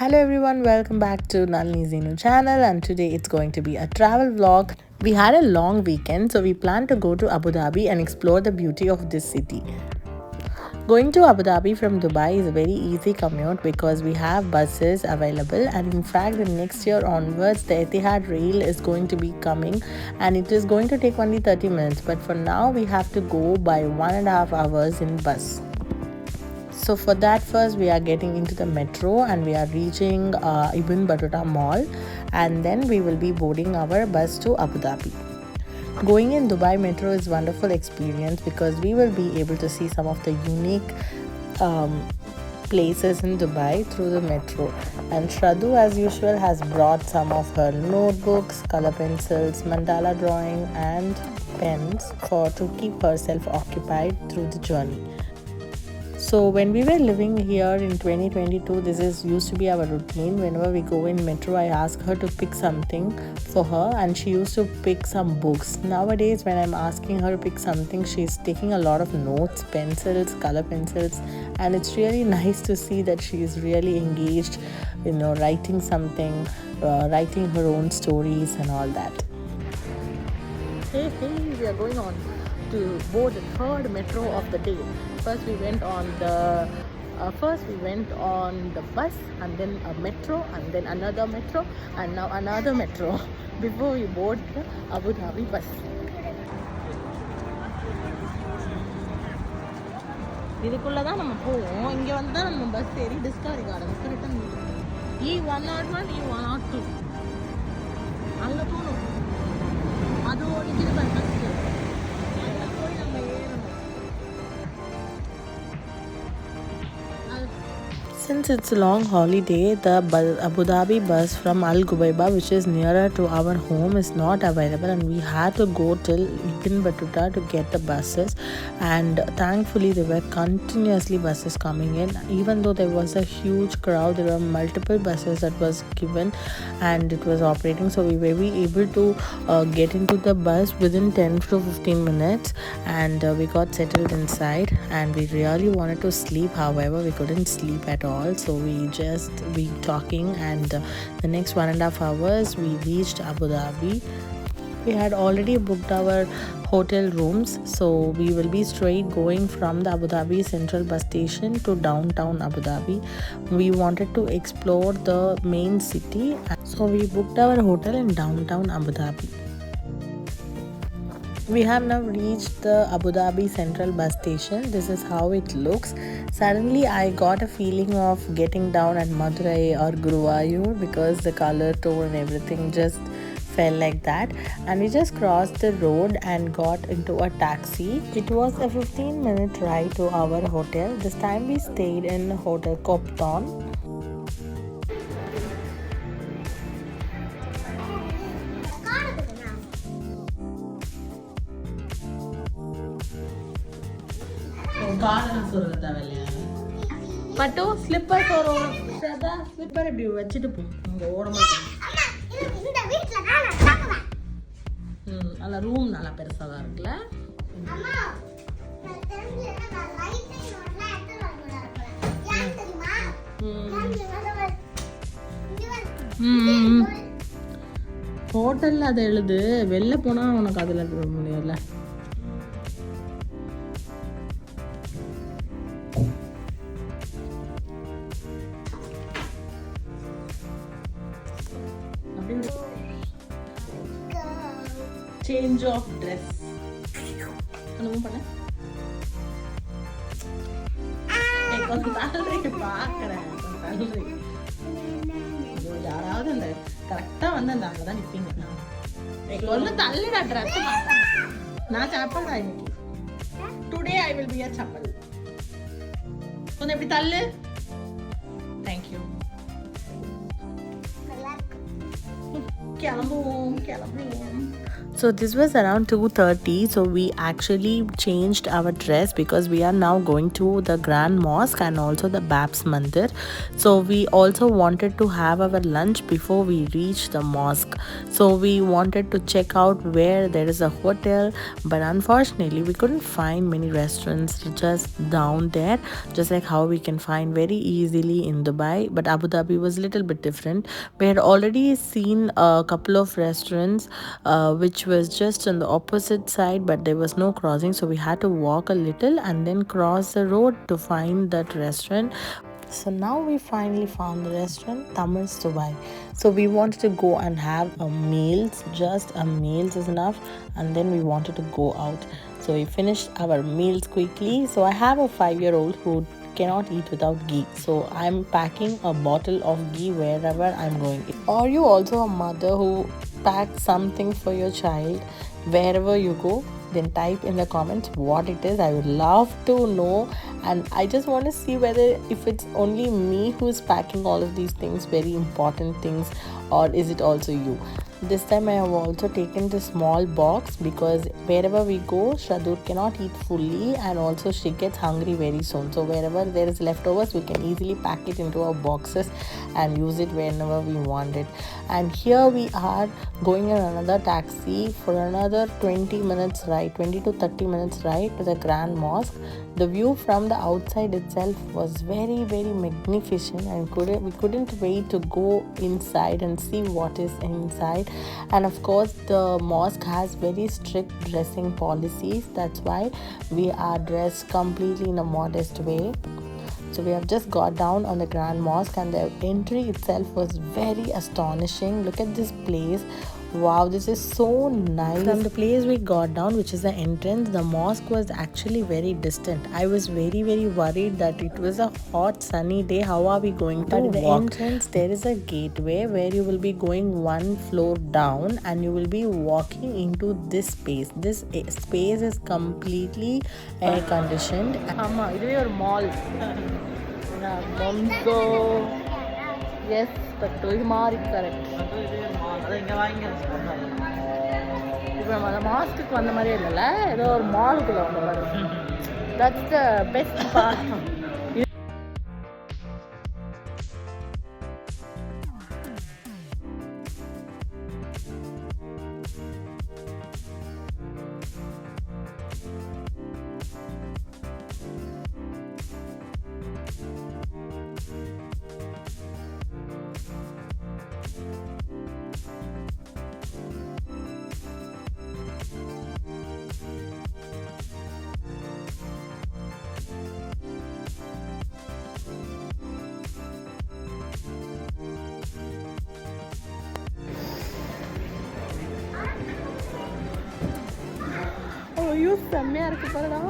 Hello everyone, welcome back to Nalini Zinu channel, and today it's going to be a travel vlog. We had a long weekend, so we plan to go to Abu Dhabi and explore the beauty of this city. Going to Abu Dhabi from Dubai is a very easy commute because we have buses available, and in fact the next year onwards the Etihad rail is going to be coming and it is going to take only 30 minutes, but for now we have to go by 1.5 hours in bus. So for that, first we are getting into the metro and we are reaching Ibn Battuta Mall, and then we will be boarding our bus to Abu Dhabi. Going in Dubai Metro is wonderful experience because we will be able to see some of the unique places in Dubai through the metro. And Shradhu, as usual, has brought some of her notebooks, color pencils, mandala drawing and pens to keep herself occupied through the journey. So when we were living here in 2022, this used to be our routine. Whenever we go in metro, I ask her to pick something for her, and she used to pick some books. Nowadays, when I'm asking her to pick something, she's taking a lot of notes, pencils, color pencils, and it's really nice to see that she is really engaged, writing something, writing her own stories and all that. Hey, we are going on to board the third metro of the day. First we went on the bus, and then a metro, and then another metro, and now another metro before we board the Abu Dhabi bus. இதுக்குள்ளதான் நம்ம போவோம். இங்க வந்து தான் நம்ம bus ஏறி Discovery கார்டன்ஸ்க்கு return பண்ணுவோம். E101 E102 அங்க போகணும். அது ஓடிக்கிட்டு bus Since it's a long holiday, the Abu Dhabi bus from Al Gubaiba, which is nearer to our home, is not available, and we had to go till Ibn Battuta to get the buses. And thankfully there were continuously buses coming in. Even though there was a huge crowd, there were multiple buses that was given and it was operating, so we were able to get into the bus within 10 to 15 minutes, and we got settled inside. And we really wanted to sleep, however we couldn't sleep at all, so we just be talking, and the next 1.5 hours we reached Abu Dhabi. We had already booked our hotel rooms, so we will be straight going from the Abu Dhabi Central Bus Station to downtown Abu Dhabi. We wanted to explore the main city, so we booked our hotel in downtown Abu Dhabi. We have now reached the Abu Dhabi Central Bus Station. This is how it looks. Suddenly I got a feeling of getting down at Madurai or Guruvayur because the color tone and everything just felt like that. And we just crossed the road and got into a taxi. It was a 15-minute ride to our hotel. This time we stayed in Hotel Copthorne. பட்டு slipper slipper இப்படி வச்சுட்டு போ, இங்கே ஓட மாட்டேன். நல்லா room நல்லா பெருசாக தான் இருக்குல்ல. ஹோட்டலில் அதை எழுது, வெளில போனால் உனக்கு அதில் முடியல. Change of dress. என்னமோ பண்ண கொஞ்சம் தள்ளுறீங்க பார்க்குறேன். தள்ளுறீங்க யாராவது அந்த கரெக்டாக வந்து அந்த அங்கே தான் நிற்பீங்க. ஒன்று தள்ளுடா ட்ரெஸ். நான் சாப்பிட்றா இன்னைக்கு. Today I will be a chappal. கொஞ்சம் எப்படி தள்ளு. தேங்க்யூ. கிளம்புவோம். So this was around 2:30. So we actually changed our dress because we are now going to the Grand Mosque and also the BAPS mandir. So we also wanted to have our lunch before we reach the mosque. So we wanted to check out where there is a hotel, but unfortunately we couldn't find many restaurants just down there, just like how we can find very easily in Dubai. But Abu Dhabi was a little bit different. We had already seen a couple of restaurants which was just on the opposite side, but there was no crossing, so we had to walk a little and then cross the road to find that restaurant. So now we finally found the restaurant Tamir's Dubai. So we wanted to go and have a meals, just a meals is enough, and then we wanted to go out. So we finished our meals quickly. So I have a 5-year-old who cannot eat without ghee, so I'm packing a bottle of ghee wherever I'm going. Are you also a mother who packs something for your child wherever you go? Then type in the comments what it is. I would love to know, and I just want to see whether if it's only me who's packing all of these things, very important things, or is it also you. This time I have also taken the small box because wherever we go, Shradur cannot eat fully, and also she gets hungry very soon. So wherever there is leftovers, we can easily pack it into our boxes and use it whenever we want it. And here we are going in another taxi for another 20 minutes ride, 20 to 30 minutes ride to the Grand Mosque. The view from the outside itself was very, very magnificent, and we couldn't wait to go inside and see what is inside. And of course the mosque has very strict dressing policies. That's why we are dressed completely in a modest way. So we have just got down on the Grand Mosque, and the entry itself was very astonishing. Look at this place. Wow, this is so nice. From the place we got down, which is the entrance, the mosque was actually very distant. I was very, very worried that it was a hot sunny day. How are we going to walk? But in the entrance there is a gateway where you will be going one floor down and you will be walking into this space. This space is completely air conditioned. Amma, this is a mall. Yes, but இது மாறி correct. இப்போ நம்ம அந்த mask வந்த மாதிரியே இல்லைல்ல, ஏதோ ஒரு மாலுக்குள்ள வந்த மாதிரி. That's the best part. ஐயோ செம்மையா இருக்கு பாருடா.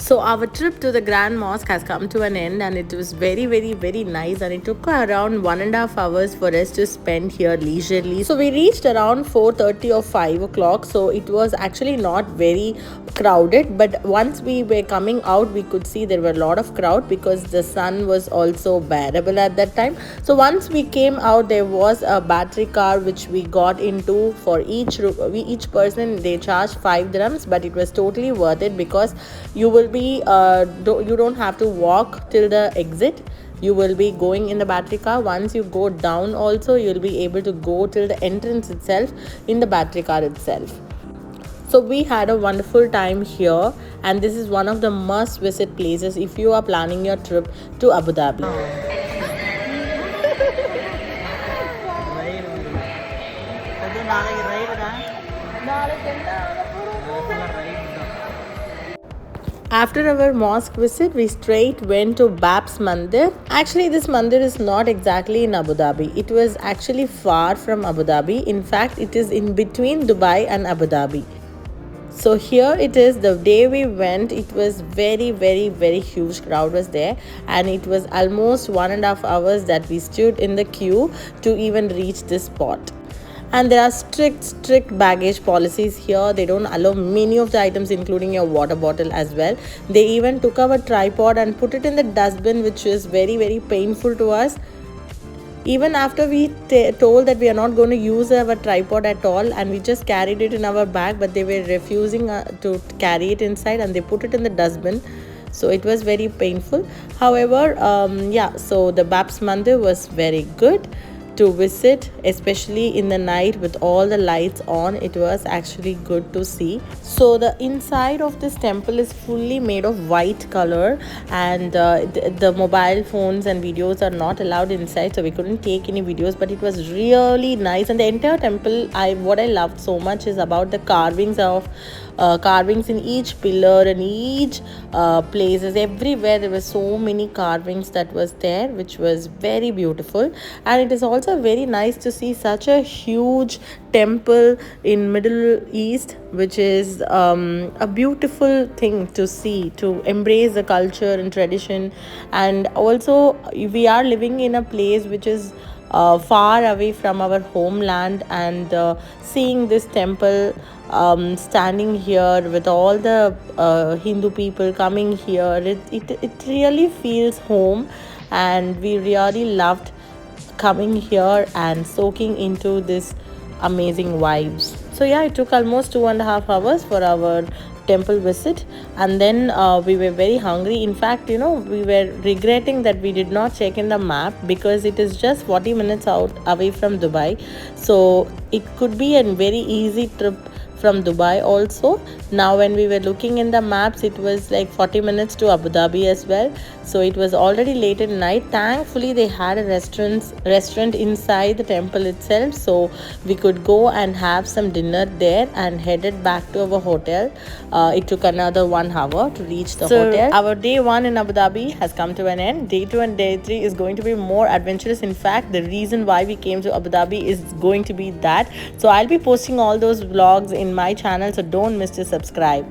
So our trip to the Grand Mosque has come to an end, and it was very nice, and it took around 1.5 hours for us to spend here leisurely. So we reached around 4:30 or 5 o'clock, so it was actually not very crowded, but once we were coming out we could see there were a lot of crowd because the sun was also bearable at that time. So once we came out, there was a battery car which we got into. For each person they charged 5 dirhams, but it was totally worth it because you will be you don't have to walk till the exit. You will be going in the battery car. Once you go down also, you'll be able to go till the entrance itself in the battery car itself. So we had a wonderful time here, and this is one of the must visit places if you are planning your trip to Abu Dhabi. After our mosque visit, we straight went to BAPS mandir. Actually, this mandir is not exactly in Abu Dhabi. It was actually far from Abu Dhabi. In fact, it is in between Dubai and Abu Dhabi. So here it is. The day we went, it was very huge crowd was there, and it was almost 1.5 hours that we stood in the queue to even reach this spot. And there are strict baggage policies here. They don't allow many of the items, including your water bottle as well. They even took our tripod and put it in the dustbin, which is very painful to us. Even after we told that we are not going to use our tripod at all, and we just carried it in our bag, but they were refusing to carry it inside, and they put it in the dustbin. So it was very painful. However, yeah, so the BAPS mandir was very good to visit, especially in the night with all the lights on. It was actually good to see. So the inside of this temple is fully made of white color, and the mobile phones and videos are not allowed inside, so we couldn't take any videos, but it was really nice. And the entire temple, what I loved so much is about the carvings in each pillar and each places. Everywhere there were so many carvings that was there, which was very beautiful. And it is also very nice to see such a huge temple in Middle East, which is a beautiful thing to see, to embrace the culture and tradition. And also we are living in a place which is far away from our homeland, and seeing this temple standing here with all the Hindu people coming here, it really feels home, and we really loved coming here and soaking into this amazing vibes. So yeah, it took almost 2.5 hours for our temple visit, and then we were very hungry. In fact, we were regretting that we did not check in the map, because it is just 40 minutes out away from Dubai, so it could be a very easy trip from Dubai also. Now when we were looking in the maps, it was like 40 minutes to Abu Dhabi as well, so it was already late at night. Thankfully they had a restaurant inside the temple itself, so we could go and have some dinner there and headed back to our hotel. It took another 1 hour to reach the hotel. Our day 1 in Abu Dhabi has come to an end. Day 2 and day 3 is going to be more adventurous. In fact, the reason why we came to Abu Dhabi is going to be that. So I'll be posting all those vlogs in my channel, so don't miss to subscribe.